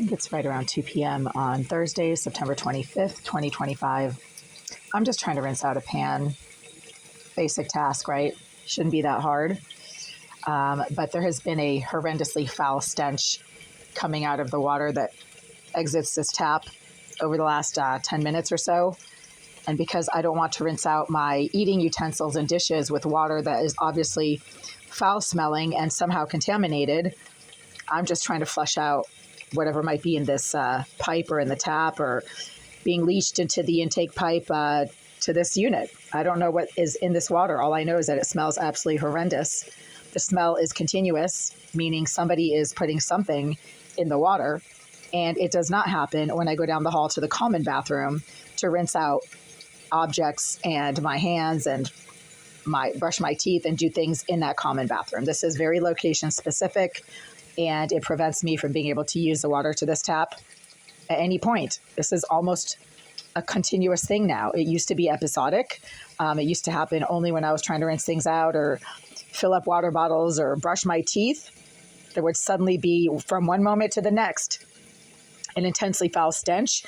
think it's right around 2 p.m. on Thursday, September 25th, 2025. I'm just trying to rinse out a pan. Basic task, right? Shouldn't be that hard. But there has been a horrendously foul stench coming out of the water that exits this tap over the last 10 minutes or so. And because I don't want to rinse out my eating utensils and dishes with water that is obviously foul smelling and somehow contaminated, I'm just trying to flush out whatever might be in this pipe or in the tap or being leached into the intake pipe to this unit. I don't know what is in this water. All I know is that it smells absolutely horrendous. The smell is continuous, meaning somebody is putting something in the water. And it does not happen when I go down the hall to the common bathroom to rinse out objects and my hands and brush my teeth and do things in that common bathroom. This is very location specific, and it prevents me from being able to use the water to this tap at any point. This is almost a continuous thing now. It used to be episodic. It used to happen only when I was trying to rinse things out or fill up water bottles or brush my teeth. There would suddenly be, from one moment to the next, an intensely foul stench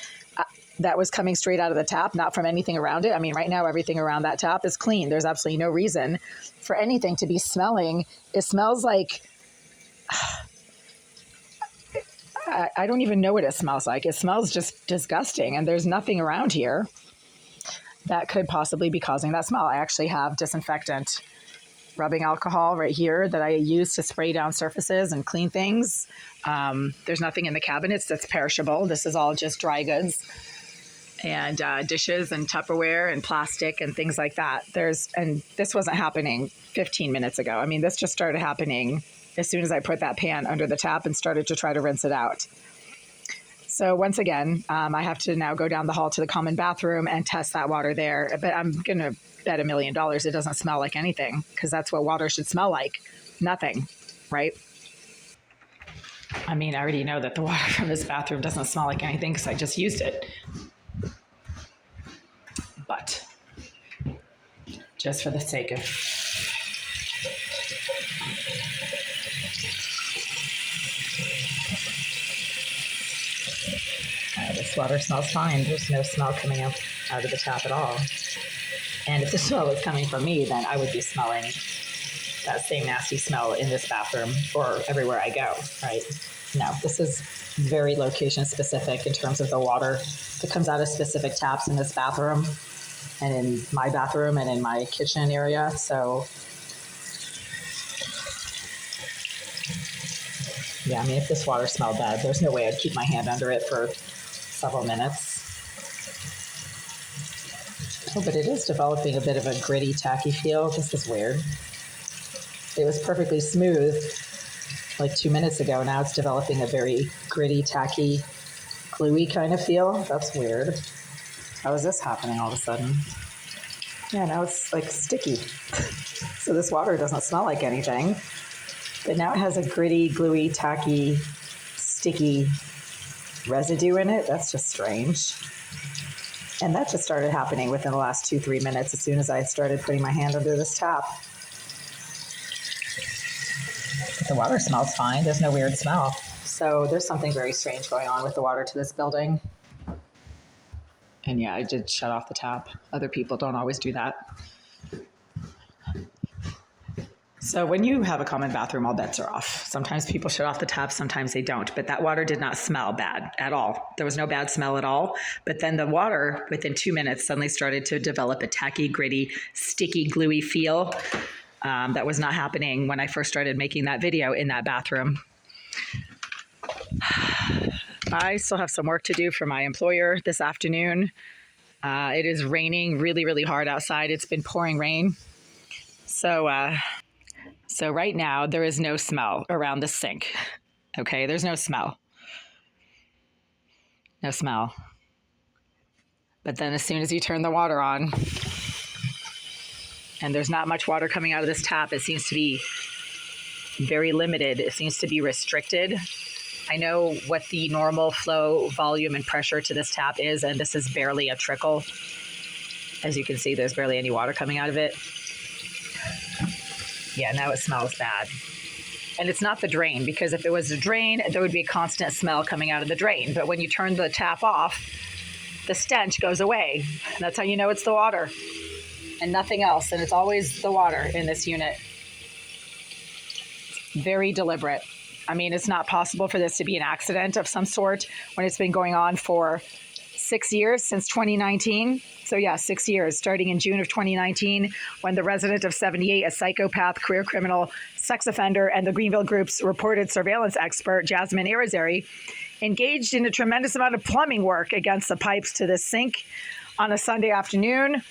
that was coming straight out of the tap, not from anything around it. I mean, right now, everything around that tap is clean. There's absolutely no reason for anything to be smelling. It smells like, I don't even know what it smells like. It smells just disgusting. And there's nothing around here that could possibly be causing that smell. I actually have disinfectant rubbing alcohol right here that I use to spray down surfaces and clean things. There's nothing in the cabinets that's perishable. This is all just dry goods and dishes and Tupperware and plastic and things like that. And this wasn't happening 15 minutes ago. I mean, this just started happening as soon as I put that pan under the tap and started to try to rinse it out. So once again, I have to now go down the hall to the common bathroom and test that water there. But I'm going to bet $1 million it doesn't smell like anything, because that's what water should smell like. Nothing, right? I mean, I already know that the water from this bathroom doesn't smell like anything because I just used it. But just for the sake of this water smells fine. There's no smell coming out of the tap at all. And if the smell was coming from me, then I would be smelling that same nasty smell in this bathroom or everywhere I go, right? No, this is very location specific in terms of the water that comes out of specific taps in this bathroom and in my bathroom and in my kitchen area. So yeah, I mean, if this water smelled bad, there's no way I'd keep my hand under it for several minutes. Oh, but it is developing a bit of a gritty, tacky feel. This is weird. It was perfectly smooth like 2 minutes ago. Now it's developing a very gritty, tacky, gluey kind of feel. That's weird. How is this happening all of a sudden? Yeah, now it's like sticky. So this water doesn't smell like anything. But now it has a gritty, gluey, tacky, sticky residue in it. That's just strange. And that just started happening within the last 2-3 minutes as soon as I started putting my hand under this tap. But the water smells fine. There's no weird smell. So there's something very strange going on with the water to this building. And yeah, I did shut off the tap. Other people don't always do that. So when you have a common bathroom, all bets are off. Sometimes people shut off the tap, sometimes they don't. But that water did not smell bad at all. There was no bad smell at all. But then the water, within 2 minutes, suddenly started to develop a tacky, gritty, sticky, gluey feel that was not happening when I first started making that video in that bathroom. I still have some work to do for my employer this afternoon. It is raining really, really hard outside. It's been pouring rain. So right now, there is no smell around the sink, okay? There's no smell. No smell. But then as soon as you turn the water on, and there's not much water coming out of this tap, it seems to be very limited. It seems to be restricted. I know what the normal flow, volume, and pressure to this tap is, and this is barely a trickle. As you can see, there's barely any water coming out of it. Yeah, now it smells bad. And it's not the drain, because if it was a drain, there would be a constant smell coming out of the drain. But when you turn the tap off, the stench goes away. That's how you know it's the water and nothing else. And it's always the water in this unit. Very deliberate. I mean, it's not possible for this to be an accident of some sort when it's been going on for 6 years, since 2019. So yeah, 6 years, starting in June of 2019, when the resident of 78, a psychopath, career criminal, sex offender, and the Greenville Group's reported surveillance expert, Jasmine Irizarry, engaged in a tremendous amount of plumbing work against the pipes to this sink on a Sunday afternoon.